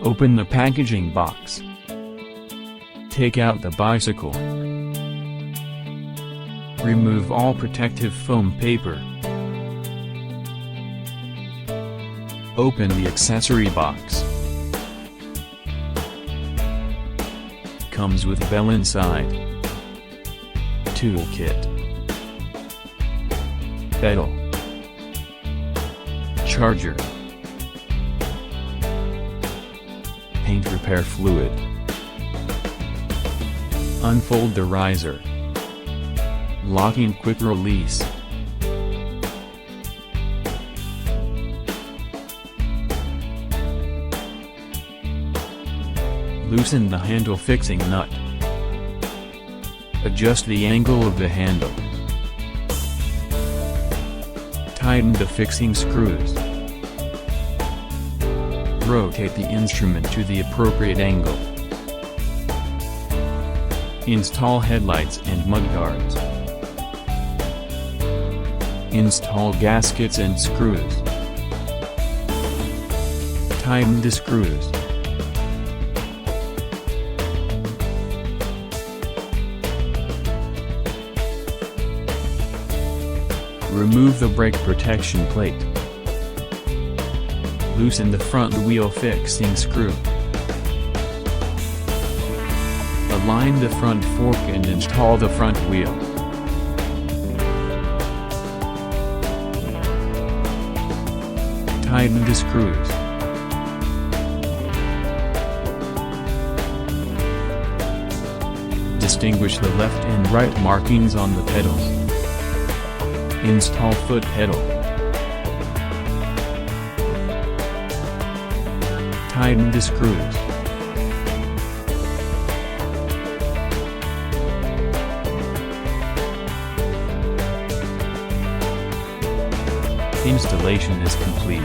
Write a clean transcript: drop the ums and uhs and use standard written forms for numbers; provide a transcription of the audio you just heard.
Open the packaging box. Take out the bicycle. Remove all protective foam paper. Open the accessory box. Comes with bell inside. Toolkit. Pedal. Charger. Paint repair fluid. Unfold the riser. Locking quick release. Loosen the handle fixing nut. Adjust the angle of the handle. Tighten the fixing screws. Rotate the instrument to the appropriate angle. Install headlights and mudguards. Install gaskets and screws. Tighten the screws. Remove the brake protection plate. Loosen the front wheel fixing screw. Align the front fork and install the front wheel. Tighten the screws. Distinguish the left and right markings on the pedals. Install foot pedal. Tighten the screws. Installation is complete.